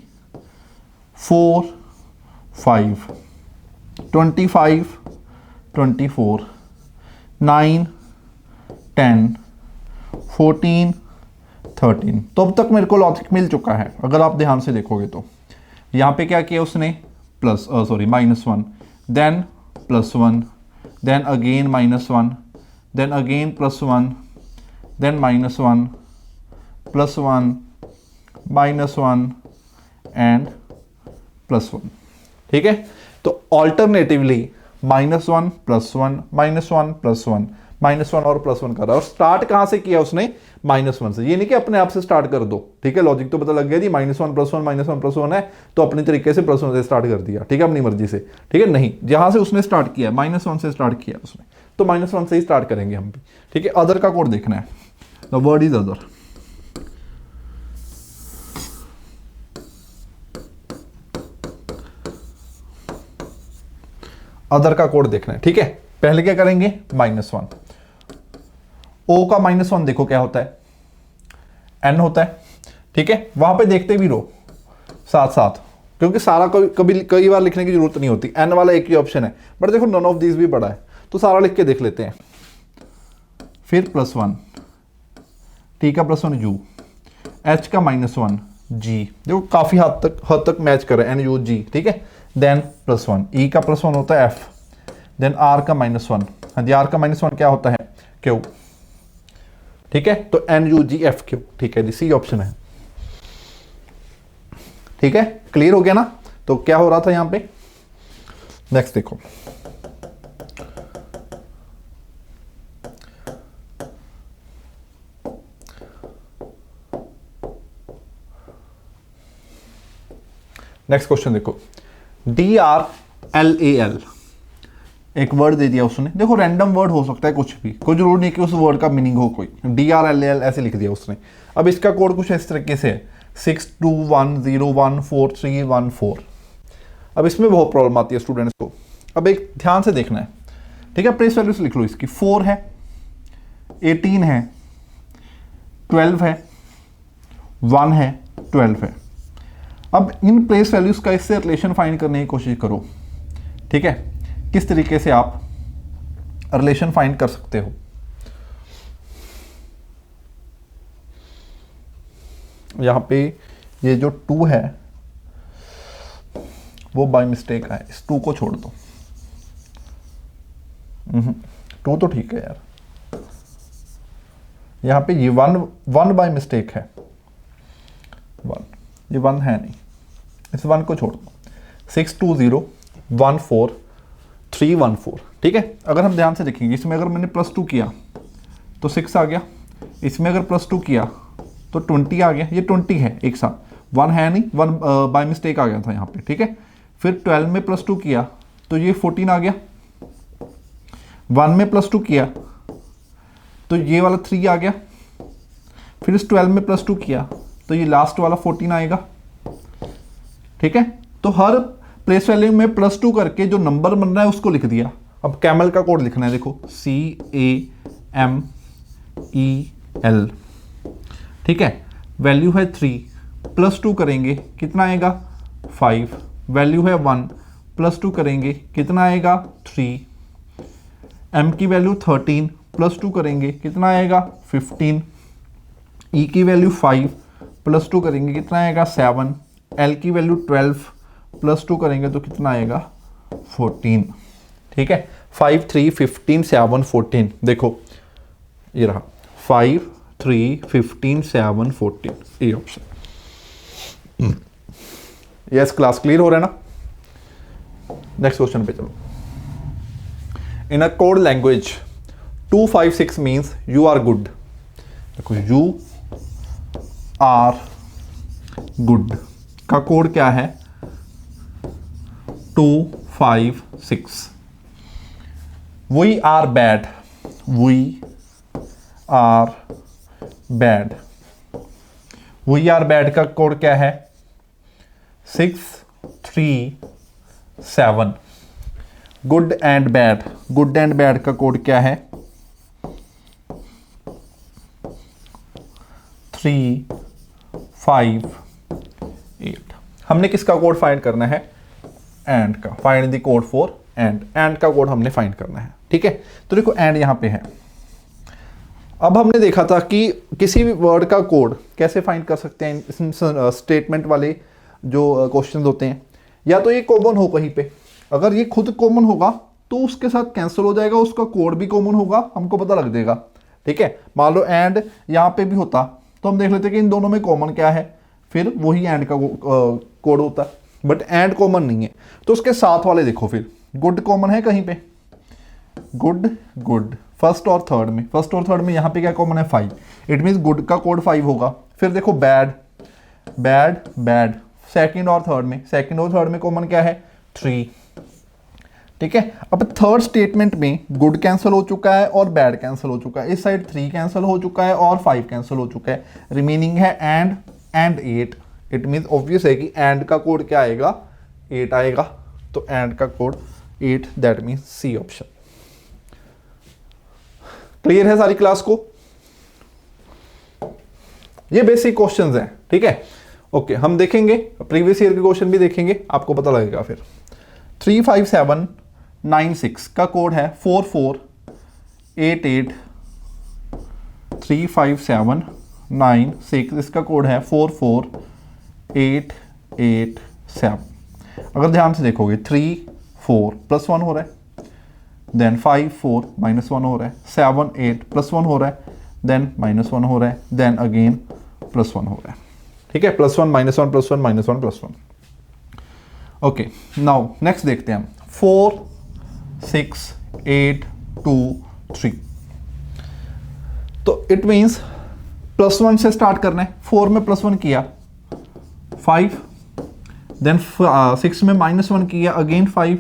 4, 5, 25, 24, 9, 10, 14, 13। तो अब तक मेरे को लॉजिक मिल चुका है। अगर आप ध्यान से देखोगे तो यहाँ पे क्या किया उसने, -1, then +1, then again -1, then again +1, then -1, +1, -1 and +1। ठीक है, तो ऑल्टरनेटिवली -1 +1 -1 +1 -1 और +1 कर रहा है। और स्टार्ट कहां से किया उसने? -1 से। ये नहीं कि अपने आप से स्टार्ट कर दो। ठीक है, लॉजिक तो पता लग गया जी, -1 +1 -1 +1 है, तो अपने तरीके से +1 से स्टार्ट कर दिया। ठीक है, अपनी मर्जी से। ठीक है, नहीं, जहां से उसने स्टार्ट किया -1 से स्टार्ट किया उसने, तो -1 से ही स्टार्ट करेंगे हम भी। ठीक है, अदर का कोड देखना है। The word is other. Other का कोड देखना है। ठीक है, पहले क्या करेंगे, -1। O का -1 देखो क्या होता है, N होता है। ठीक है, वहां पे देखते भी रहो साथ साथ, क्योंकि सारा कई बार लिखने की जरूरत नहीं होती। N वाला एक ही ऑप्शन है, बट देखो नन ऑफ दिस भी बड़ा है, तो सारा लिख के देख लेते हैं। फिर +1, T का +1 U, H का -1 G, देखो काफी हद तक मैच कर रहा है NUG। ठीक है, देन +1, E का +1 होता है F, देन R का -1, हाँ जी, R का -1 क्या होता है Q। ठीक है, तो NUGFQ। ठीक है जी, सी ऑप्शन है। ठीक है, क्लियर हो गया ना? तो क्या हो रहा था यहां पे, नेक्स्ट देखो, नेक्स्ट क्वेश्चन देखो, DRLAL एक वर्ड दे दिया उसने, देखो रैंडम वर्ड हो सकता है कुछ भी, कोई जरूरी नहीं कि उस वर्ड का मीनिंग हो कोई, DRLAL ऐसे लिख दिया उसने। अब इसका कोड कुछ इस तरीके से है 6210143114। अब इसमें बहुत प्रॉब्लम आती है स्टूडेंट्स को। अब एक ध्यान से देखना है, ठीक है, प्लेस वैल्यूज लिख लो इसकी, 4 है, 18 है, 12 है, 1 है, 12 है। अब इन प्लेस वैल्यूज का इससे रिलेशन फाइंड करने की कोशिश करो, ठीक है, किस तरीके से आप रिलेशन फाइंड कर सकते हो। यहां पे ये जो 2 है वो बाय मिस्टेक है, इस 2 को छोड़ दो। 2 तो ठीक है यार, यहां पे ये 1 बाय मिस्टेक है, 1, ये 1 है नहीं, इस 1 को छोड़ दो। 62014314, ठीक है। अगर हम ध्यान से देखेंगे, इसमें अगर मैंने +2 किया तो 6 आ गया, इसमें अगर +2 किया तो 20 आ गया, ये 20 है एक साथ, 1 है नहीं, 1 बाय मिस्टेक आ गया था यहाँ पे, ठीक है। फिर 12 में +2 किया तो ये 14 आ गया, 1 में +2 किया तो ये वाला 3 आ गया, फिर इस 12 में +2 किया तो ये लास्ट वाला 14 आएगा, ठीक है। तो हर प्लेस वैल्यू में +2 करके जो नंबर बन रहा है उसको लिख दिया। अब कैमल का कोड लिखना है, देखो CAMEL, ठीक है। वैल्यू है 3, +2 करेंगे कितना आएगा 5, वैल्यू है 1, +2 करेंगे कितना आएगा 3, M की वैल्यू 13, +2 करेंगे कितना आएगा 15, E की वैल्यू 5, +2 करेंगे कितना आएगा 7, L की वैल्यू 12, +2 करेंगे तो कितना आएगा 14, ठीक है। 5 3 15 7 14, देखो ये रहा 5 3 15 7 14, ये ऑप्शन। यस, क्लास क्लियर हो रहा है ना। नेक्स्ट क्वेश्चन पे चलो। In a code language 256 means you are good. देखो यू आर गुड का कोड क्या है 256। We are bad, we are bad, we are bad का कोड क्या है 637। Good and bad, good and bad का कोड क्या है 358। हमने किसका कोड फाइंड करना है एंड का, find the code for and का कोड हमने फाइंड करना है, ठीक है। तो देखो एंड यहां पे है। अब हमने देखा था कि किसी भी वर्ड का कोड कैसे फाइंड कर सकते हैं, स्टेटमेंट वाले जो क्वेश्चन होते हैं, या तो ये कॉमन हो कहीं पे, अगर ये खुद कॉमन होगा तो उसके साथ कैंसिल हो जाएगा, उसका कोड भी कॉमन होगा, हमको पता लग जाएगा, ठीक है। मान लो एंड यहाँ पे भी होता तो हम देख लेते कि इन दोनों में कॉमन क्या है, फिर वही एंड का कोड होता, बट एंड कॉमन नहीं है। तो उसके साथ वाले देखो, फिर गुड कॉमन है कहीं पे, गुड गुड फर्स्ट और थर्ड में, फर्स्ट और थर्ड में यहाँ पे क्या कॉमन है 5, इट मीन्स गुड का कोड 5 होगा। फिर देखो बैड बैड बैड सेकंड और थर्ड में, सेकंड और थर्ड में कॉमन क्या है 3, ठीक है। अब थर्ड स्टेटमेंट में गुड कैंसिल हो चुका है और बैड कैंसिल हो चुका है, इस साइड 3 कैंसिल हो चुका है और 5 कैंसिल हो चुका है, रिमेनिंग है एंड 8। इट मीन्स ऑब्वियस है कि एंड का कोड क्या आएगा 8 आएगा, तो एंड का code 8, that means C option. Clear है सारी क्लास को? ये बेसिक क्वेश्चंस हैं, ठीक है। ओके, हम देखेंगे प्रीवियस ईयर के क्वेश्चन भी देखेंगे, आपको पता लगेगा फिर। 35796 का कोड है 4488। 35796 इसका कोड है 44887। अगर ध्यान से देखोगे 3 4 +1 हो रहा है, देन 5 4 -1 हो रहा है, 7 8 +1 हो रहा है, देन -1 हो रहा है, देन अगेन +1 हो रहा है, ठीक है। +1 -1 +1 -1 +1। ओके, नाउ नेक्स्ट देखते हैं हम 4 6 8 2 3। तो इट मीन्स +1 से स्टार्ट करना है, 4 में +1 किया 5, देन 6 में -1 किया अगेन 5,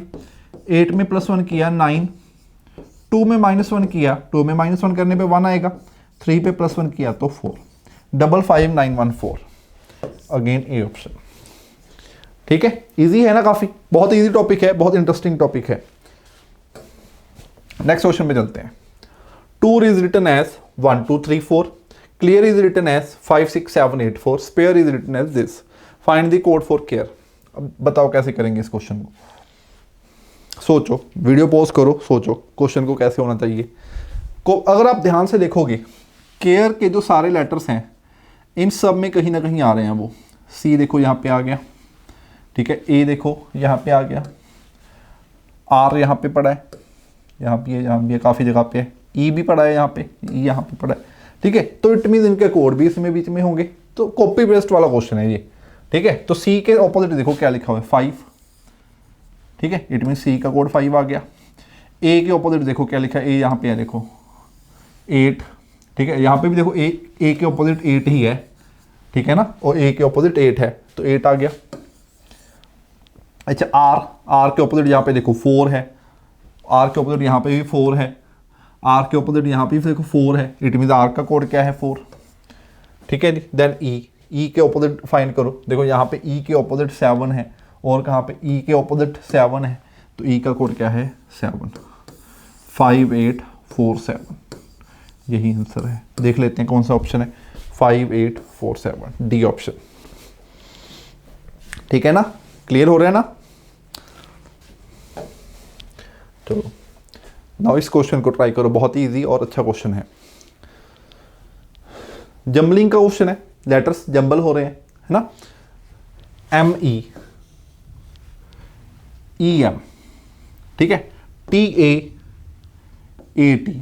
8 में +1 किया 9, 2 में -1 किया, 2 में -1 करने पे 1 आएगा, 3 पे +1 किया तो 4, 55914 अगेन ए ऑप्शन। ठीक है, इजी है ना, काफी बहुत इजी टॉपिक है, बहुत इंटरेस्टिंग टॉपिक है। नेक्स्ट क्वेश्चन पे चलते हैं। Tour is written as 1 2 3 4, clear is written as 5 6 7 8 4, spare is written as this, find the code for care. अब बताओ कैसे करेंगे इस क्वेश्चन को, सोचो, वीडियो पॉज करो, सोचो क्वेश्चन को कैसे होना चाहिए। को अगर आप ध्यान से देखोगे, केयर के जो सारे लेटर्स हैं इन सब में कहीं ना कहीं आ रहे हैं वो। सी देखो यहाँ पे आ गया, ठीक है, ए देखो यहाँ पे आ गया, आर यहाँ पे पड़ा है, यहाँ पे है, काफ़ी जगह पे है, ई भी पड़ा है यहाँ पे, ई यहाँ पे पड़ा है। ठीक है, तो इट मीन इनके कोड भी इसमें बीच में होंगे, तो कॉपी पेस्ट वाला क्वेश्चन है ये। ठीक है, तो सी के ऑपोजिट देखो क्या लिखा हुआ है 5, ठीक है, इट मीन सी का कोड 5 आ गया। ए के ऑपोजिट देखो क्या लिखा है, ए यहाँ पे है देखो 8, ठीक है, यहाँ पे भी देखो ए के ऑपोजिट 8 ही है, ठीक है ना, और ए के ऑपोजिट 8 है तो 8 आ गया। अच्छा आर के ऑपोजिट यहाँ पे देखो 4 है, आर के ऑपोजिट यहाँ पे भी 4 है, आर के ऑपोजिट यहाँ पे भी देखो 4 है, इट मीन आर का कोड क्या है 4। ठीक है जी, देन ई के ऑपोजिट फाइंड करो, देखो यहाँ पे ई के ऑपोजिट 7 है और कहाँ पे ई के ऑपोजिट 7 है, तो ई का कोड क्या है 7, 5847, यही आंसर है। देख लेते हैं कौन सा ऑप्शन है, 5847 डी ऑप्शन। ठीक है ना, क्लियर हो रहा है ना। तो नाउ इस क्वेश्चन को ट्राई करो, बहुत ही इजी और अच्छा क्वेश्चन है। जम्बलिंग का क्वेश्चन है, लेटर्स जंबल हो रहे हैं, है ना, एम ई एम, ठीक है, T A T,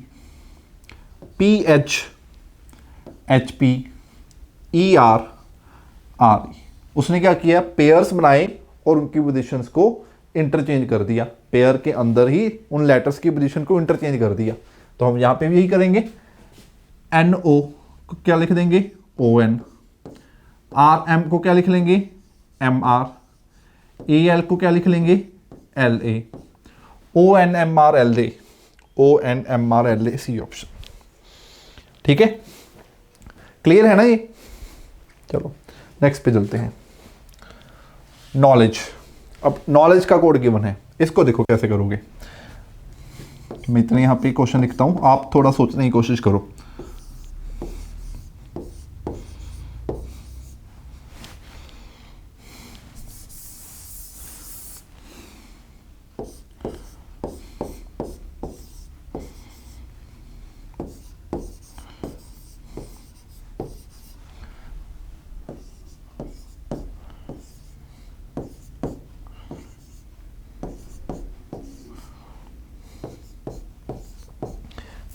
P H P, E R E. उसने क्या किया, पेयर्स बनाए और उनकी पोजीशंस को इंटरचेंज कर दिया, पेयर के अंदर ही उन लेटर्स की पोजीशन को इंटरचेंज कर दिया। तो हम यहाँ पे भी यही करेंगे, एन ओ को क्या लिख देंगे ओ एन, आर एम को क्या लिख लेंगे एम आर, ए एल को क्या लिख लेंगे L A, O N M R L A, O N M R L A, C option. ठीक है, क्लियर है ना ये। चलो नेक्स्ट पे चलते हैं। नॉलेज, अब नॉलेज का कोड गिवन है, इसको देखो कैसे करोगे। मैं इतने यहाँ पे क्वेश्चन लिखता हूँ, आप थोड़ा सोचने की कोशिश करो।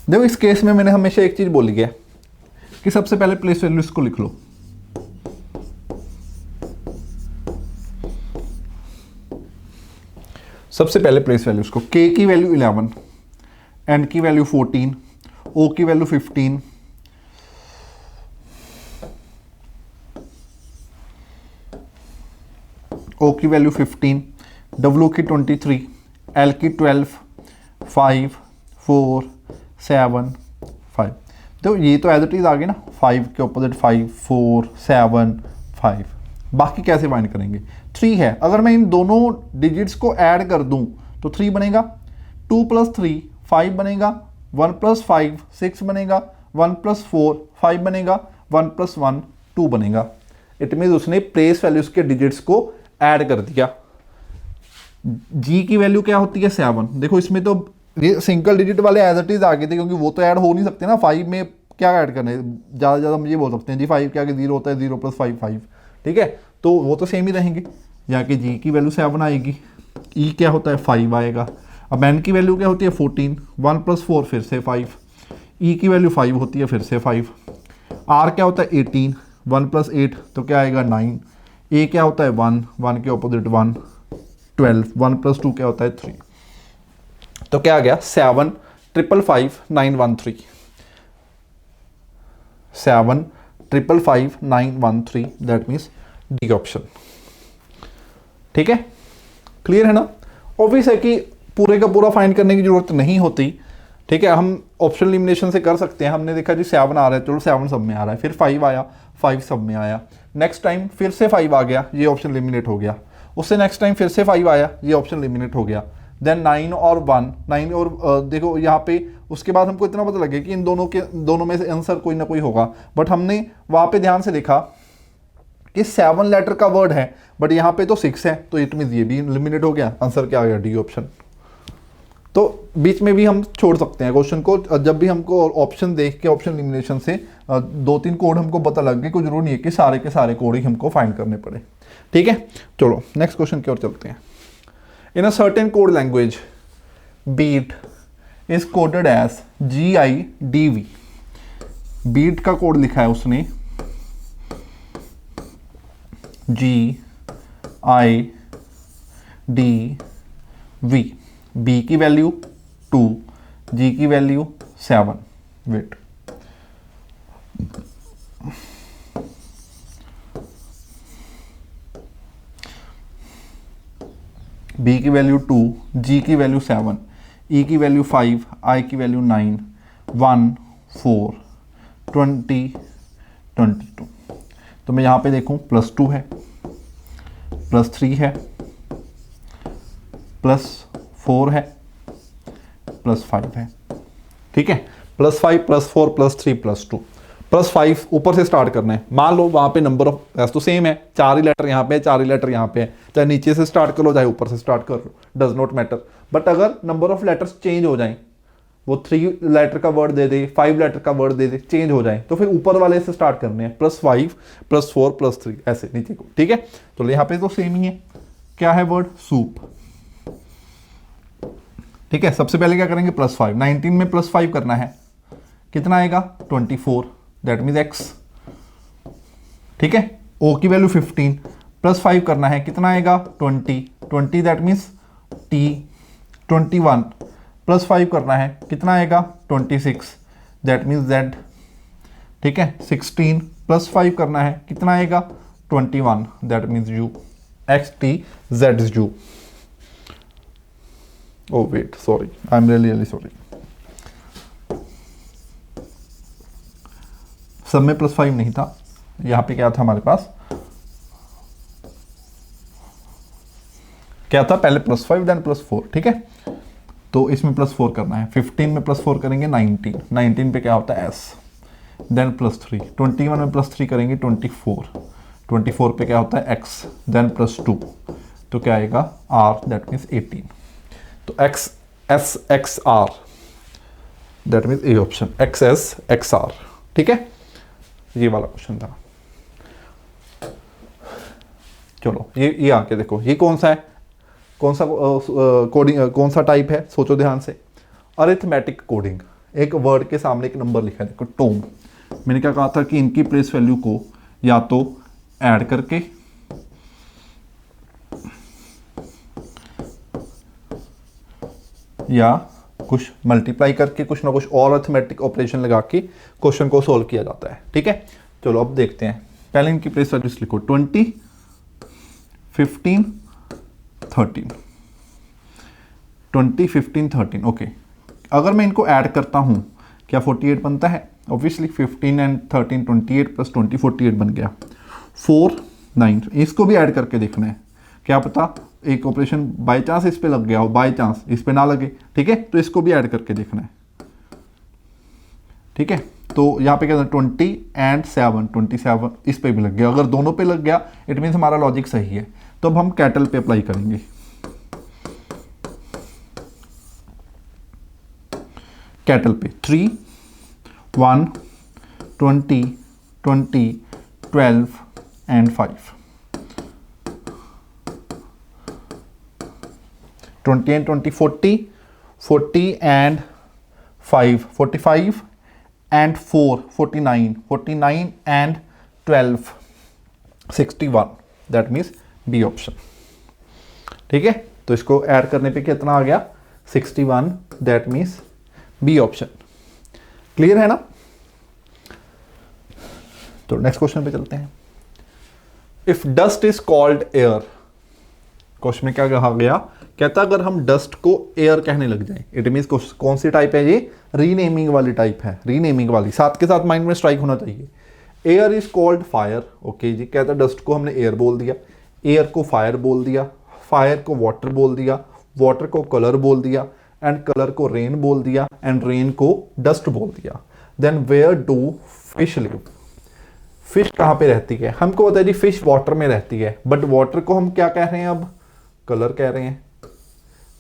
देखो इस केस में मैंने हमेशा एक चीज बोली है कि सबसे पहले प्लेस वैल्यूज को लिख लो। सबसे पहले प्लेस वैल्यूज को, के की वैल्यू 11, एन की वैल्यू 14, ओ की वैल्यू 15, ओ की वैल्यू 15, डब्ल्यू की 23, एल की 12, 5, 4, 7, 5। तो ये तो एज इट इज आ गए ना, 5 के ऑपोजिट 5, 4, 7, 5। बाकी कैसे फाइंड करेंगे, 3 है, अगर मैं इन दोनों डिजिट्स को ऐड कर दूं तो 3 बनेगा, 2 + 3 5 बनेगा, 1 + 5 6 बनेगा, 1 + 4 5 बनेगा, 1 + 1 2 बनेगा। इट मीन उसने प्लेस वैल्यूज के डिजिट्स को ऐड कर दिया। जी की वैल्यू क्या होती है 7, देखो इसमें तो ये सिंगल डिजिट वाले एज इट इज आ गए थे, क्योंकि वो तो ऐड हो नहीं सकते ना, 5 में क्या ऐड करने, ज़्यादा से ज़्यादा हम ये बोल सकते हैं जी 5 क्या 0 होता है, 0 + 5 5, ठीक है, तो वो तो सेम ही रहेंगे। यहाँ के जी की वैल्यू 7 आएगी, ई क्या होता है 5 आएगा। अब एन की वैल्यू क्या होती है 14, 1 + 4 फिर से 5, ई की वैल्यू 5 होती है फिर से 5, आर क्या होता है 18, 1 + 8 तो क्या आएगा 9, ए क्या होता है 1, 1 के ऑपोजिट 1, 12, 1 + 2 क्या होता है 3। तो क्या आ गया 7 555 913, 7 555 913, दैट मीन्स डी ऑप्शन। ठीक है, क्लियर है ना। ऑब्वियस है कि पूरे का पूरा फाइंड करने की जरूरत नहीं होती, ठीक है, हम ऑप्शन एलिमिनेशन से कर सकते हैं। हमने देखा जी 7 आ रहा है, चलो 7 सब में आ रहा है, फिर 5 आया, 5 सब में आया, नेक्स्ट टाइम फिर से 5 आ गया, ये ऑप्शन एलिमिनेट हो गया, उससे नेक्स्ट टाइम फिर से 5 आया, ये ऑप्शन एलिमिनेट हो गया, देन 9 और 1, 9 और देखो यहाँ पे, उसके बाद हमको इतना पता लगे कि इन दोनों में से आंसर कोई ना कोई होगा, बट हमने वहाँ पे ध्यान से देखा कि 7 लेटर का वर्ड है, बट यहाँ पे तो 6 है, तो इट मीन्स ये भी एलिमिनेट हो गया, आंसर क्या आ गया, डी ऑप्शन। तो बीच में भी हम छोड़ सकते हैं क्वेश्चन को, जब भी हमको ऑप्शन देख के ऑप्शन एलिमिनेशन से 2-3 कोड हमको पता लग गए, कोई जरूरी नहीं है कि सारे के सारे कोड ही हमको फाइंड करने पड़े, ठीक है। चलो नेक्स्ट क्वेश्चन की ओर चलते हैं। In a certain code language beat is coded as GIDV। Beat का कोड लिखा है उसने GIDV, B की वैल्यू 2, G की वैल्यू 7, वेट, B की वैल्यू 2, G की वैल्यू 7, E की वैल्यू 5, I की वैल्यू 9, 1, 4, 20, 22। तो मैं यहाँ पे देखूँ +2 है, +3 है, +4 है, +5 है, ठीक है, +5 +4 +3 +2, +5 ऊपर से स्टार्ट करना है। मान लो वहाँ पे नंबर ऑफ वैसे तो सेम है, 4 ही लेटर यहाँ पे है, 4 ही लेटर यहाँ पे है, चाहे नीचे से स्टार्ट कर लो चाहे ऊपर से स्टार्ट कर लो, डज नॉट मैटर। बट अगर नंबर ऑफ लेटर्स चेंज हो जाएं, वो 3 लेटर का वर्ड दे दे, 5 लेटर का वर्ड दे दे, चेंज हो जाए, तो फिर ऊपर वाले से स्टार्ट करने हैं, +5 +4 +3 ऐसे नीचे को, ठीक है। तो यहाँ पे तो सेम ही है, क्या है वर्ड, सूप, ठीक है। सबसे पहले क्या करेंगे, +5, 19 में +5 करना है, कितना आएगा 24, दैट मीन्स x, ठीक है। ओ की वैल्यू 15, +5 करना है, कितना आएगा 20 दैट मीन्स t, 21 +5 करना है, कितना आएगा 26 दैट मीन्स z, ठीक है। 16 +5 करना है, कितना आएगा 21 that means u, x t z is u। Oh wait, sorry, I'm really sorry। सब में +5 नहीं था, यहाँ पे क्या था हमारे पास, क्या था पहले +5 देन +4, ठीक है। तो इसमें +4 करना है, 15 में +4 करेंगे 19 पे क्या होता है s, देन +3, 21 में +3 करेंगे 24 पे क्या होता है x, देन +2, तो क्या आएगा r दैट मीन्स 18। तो x s x r that means A option, x s x r, ठीक है। ये वाला क्वेश्चन था। चलो ये आके देखो, ये कौन सा है, कौन सा कोडिंग, कौन सा टाइप है, सोचो ध्यान से, अरिथमेटिक कोडिंग। एक वर्ड के सामने एक नंबर लिखा है, देखो टोम, मैंने क्या कहा था कि इनकी प्लेस वैल्यू को या तो ऐड करके या कुछ मल्टीप्लाई करके कुछ ना कुछ और अरिथमेटिक ऑपरेशन लगा के क्वेश्चन को सोल्व किया जाता है, ठीक है। चलो अब देखते हैं, पहले इनकी प्लेस वैल्यूज लिखो 20, 15, 13, 20, 15, 13, ओके। अगर मैं इनको ऐड करता हूं, क्या 48 बनता है, ऑब्वियसली 15 एंड 13 28 + 20 48 बन गया, 4 9, इसको भी ऐड करके देखना है, क्या पता एक ऑपरेशन बाय चांस इस पे लग गया हो, बाय चांस इस पे ना लगे, ठीक है। तो इसको भी ऐड करके देखना है, ठीक है। तो यहाँ पे क्या 20 एंड 7, 27 इस पे भी लग गया, अगर दोनों पे लग गया इट मीन्स हमारा लॉजिक सही है। तो अब हम कैटल पे अप्लाई करेंगे, कैटल पे 3 1 20 20 12 and 5, 20 and 20 40, 40 and 5 45 and 4 49, 49 and 12 61, that means B option, ठीक है। तो इसको ऐड करने पे कितना आ गया 61, that means B option, clear है ना। तो नेक्स्ट क्वेश्चन पे चलते हैं। If dust is called air, question में क्या कहा गया, कहता अगर हम डस्ट को एयर कहने लग जाए, इट मीन कौन सी टाइप है ये, रीनेमिंग वाली टाइप है, रीनेमिंग वाली, साथ के साथ माइंड में स्ट्राइक होना चाहिए। Air is called fire, okay जी, कहता डस्ट को हमने एयर बोल दिया, एयर को फायर बोल दिया, फायर को वाटर बोल दिया, वाटर को कलर बोल दिया, एंड कलर को रेन बोल दिया, एंड रेन को डस्ट बोल दिया। Then where do fish live, fish कहाँ पे रहती है, हमको पता है जी फिश वाटर में रहती है, बट वाटर को हम क्या कह रहे हैं, अब कलर कह रहे हैं,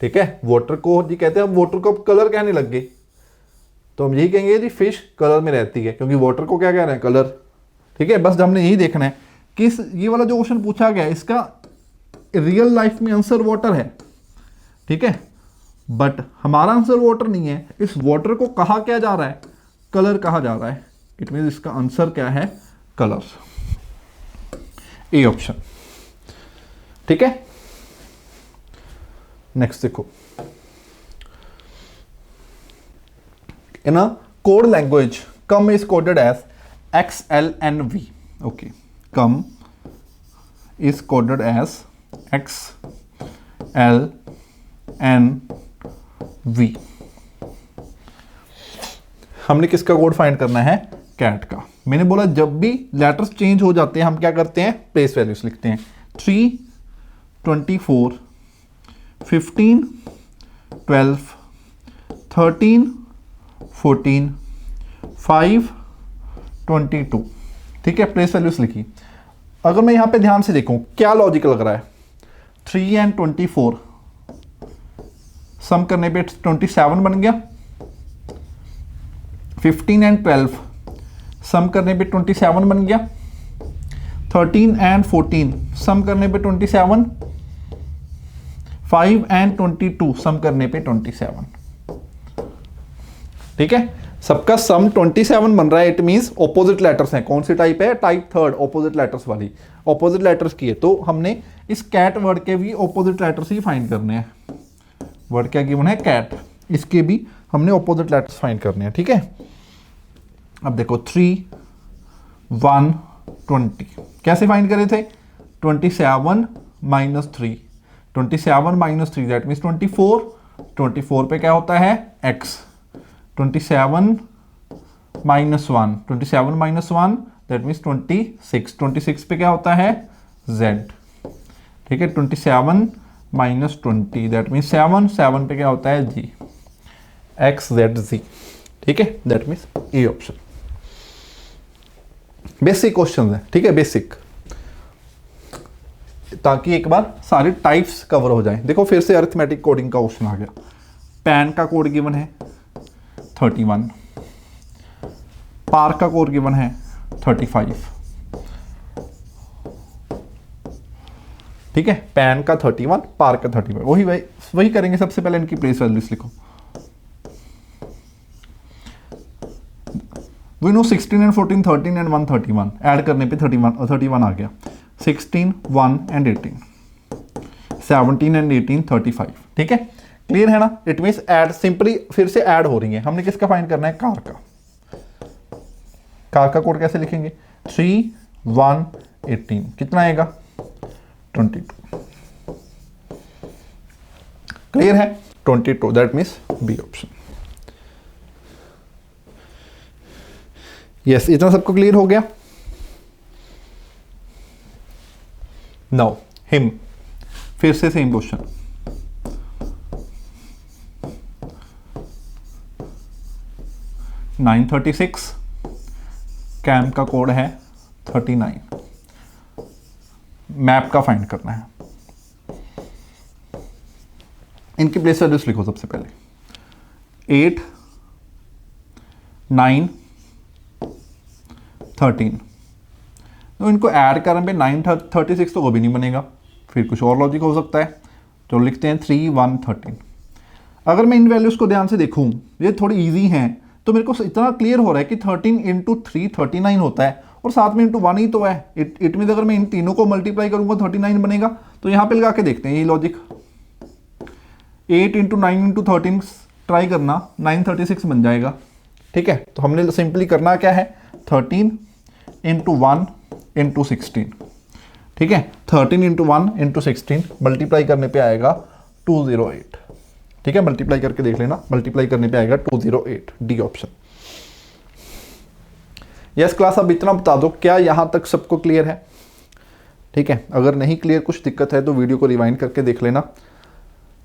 ठीक है। वाटर को जी कहते हैं, अब वाटर को अब कलर कहने लग गए, तो हम यही कहेंगे जी फिश कलर में रहती है, क्योंकि वाटर को क्या कह रहे हैं, कलर, ठीक है। बस हमने यही देखना है कि ये वाला जो क्वेश्चन पूछा गया इसका रियल लाइफ में आंसर वाटर है, ठीक है, बट हमारा आंसर वाटर नहीं है, इस वाटर को कहा क्या जा रहा है, कलर कहा जा रहा है। इट मीन इसका आंसर क्या है, कलर, ए ऑप्शन, ठीक है। नेक्स्ट देखो, in a code language come is coded as XLNV, okay, come is coded as XLNV। हमने किसका कोड फाइंड करना है, कैट का। मैंने बोला जब भी लेटर्स चेंज हो जाते हैं हम क्या करते हैं, प्लेस वैल्यूज लिखते हैं। 3, 24, 15, 12, 13, 14, 5, 22, ठीक है, प्लेस वैल्यूज लिखी। अगर मैं यहां पे ध्यान से देखूं क्या लॉजिक लग रहा है, 3 एंड 24 सम करने पे 27 बन गया, 15 एंड 12 सम करने पे 27 बन गया, 13 एंड 14 सम करने पे 27, 5 एंड 22 सम करने पे 27, ठीक है। सबका सम 27 बन रहा है, इट मींस ऑपोजिट लेटर्स हैं। कौन सी टाइप है, टाइप थर्ड, ऑपोजिट लेटर्स वाली, ऑपोजिट लेटर्स की है। तो हमने इस कैट वर्ड के भी ऑपोजिट लेटर्स ही फाइंड करने हैं। वर्ड क्या गिवन है, कैट, इसके भी हमने ऑपोजिट लेटर्स फाइंड करने हैं, ठीक है। अब देखो 3, 1, 20 कैसे फाइंड करे थे, 27 - 3, 27 - 3 दैट मीन्स 24, 24 पे क्या होता है, x, 27 - 1, 27 - 1 दैट मीन्स 26, 26 पे क्या होता है, z, ठीक है। 27 - 20 दैट मीन्स 7, 7 पे क्या होता है, g, x, z, z, ठीक है। That means A option. Basic question है, ठीक है, बेसिक, ताकि एक बार सारी टाइप्स कवर हो जाए। देखो फिर से अरिथमेटिक कोडिंग का क्वेश्चन आ गया। पैन का कोड गिवन है 31, पार का कोड गिवन है 35, ठीक है। पैन का 31, पार का 35, वही करेंगे। सबसे पहले इनकी प्लेस वैल्यूज लिखो। We know 16 and 14, 13 and 1, 31 add करने पे 31 आ गया। 16, 1 एंड 18, 17 एंड 18, 35, ठीक है। क्लियर है ना, इट मीन्स ऐड, सिंपली फिर से ऐड हो रही है। हमने किसका फाइंड करना है, कार का। कार का कोड कैसे लिखेंगे, 3, 1, 18 कितना आएगा, 22, क्लियर है, 22 that means B option. Yes, इतना सबको क्लियर हो गया। नाउ हिम, फिर से सेम क्वेश्चन। $936, कैम का कोड है 39, मैप का फाइंड करना है। इनकी प्लेस वैल्यूज लिखो सबसे पहले, 8, 9, 13। तो इनको ऐड करने पे 936 तो वो भी नहीं बनेगा, फिर कुछ और लॉजिक हो सकता है। तो लिखते हैं 3, 1, 13। अगर मैं इन वैल्यूज को ध्यान से देखूं, ये थोड़ी इजी हैं, तो मेरे को इतना क्लियर हो रहा है कि 13 × 3 39 होता है, और साथ में × 1 ही तो है। इट मीन अगर मैं इन तीनों को मल्टीप्लाई करूंगा 39 बनेगा। तो यहाँ पे लगा के देखते हैं ये लॉजिक। 8 × 9 × 13 ट्राई करना, 936 बन जाएगा, ठीक है। तो हमने सिंपली करना क्या है, 13 × 1 × 16, ठीक है, 13 इंटू 1 इंटू 16 मल्टीप्लाई करने पे आएगा 208। ठीक है, मल्टीप्लाई करके देख लेना, मल्टीप्लाई करने पे आएगा 208, डी ऑप्शन। यस क्लास, अब इतना बता दो, क्या यहां तक सबको क्लियर है? ठीक है, अगर नहीं क्लियर, कुछ दिक्कत है तो वीडियो को रिवाइंड करके देख लेना।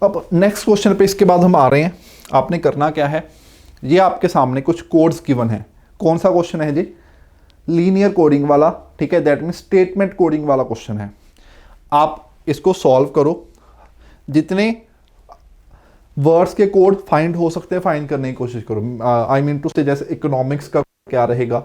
अब नेक्स्ट क्वेश्चन पे इसके बाद हम आ रहे हैं। आपने करना क्या है, ये आपके सामने कुछ कोड्स गिवन है। कौन सा क्वेश्चन है जी? लीनियर कोडिंग वाला। ठीक है, दैट मीन स्टेटमेंट कोडिंग वाला क्वेश्चन है। आप इसको सॉल्व करो, जितने वर्ड्स के कोड फाइंड हो सकते हैं फाइंड करने की कोशिश करो। आई मीन टू से, जैसे इकोनॉमिक्स का क्या रहेगा,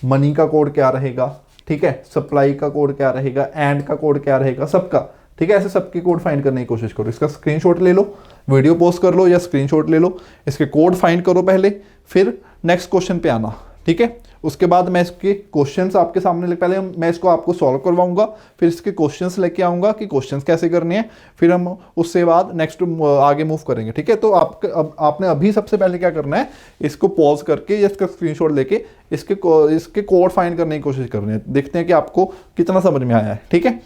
मनी का कोड क्या रहेगा, ठीक है, सप्लाई का कोड क्या रहेगा, एंड का कोड क्या रहेगा, सबका। ठीक है, ऐसे सबके कोड फाइंड करने की कोशिश करो। इसका स्क्रीनशॉट ले लो, वीडियो पॉज कर लो या स्क्रीनशॉट ले लो, इसके कोड फाइंड करो पहले, फिर नेक्स्ट क्वेश्चन पे आना। ठीक है, उसके बाद मैं इसके क्वेश्चंस आपके सामने, पहले मैं इसको आपको सॉल्व करवाऊंगा, फिर इसके क्वेश्चंस लेके आऊंगा कि क्वेश्चंस कैसे करने हैं, फिर हम उससे बाद नेक्स्ट आगे मूव करेंगे। ठीक है, तो आपने अभी सबसे पहले क्या करना है, इसको पॉज करके या इसका स्क्रीनशॉट लेके इसके कोड फाइंड करने की कोशिश करनी है। देखते हैं कि आपको कितना समझ में आया है। ठीक है।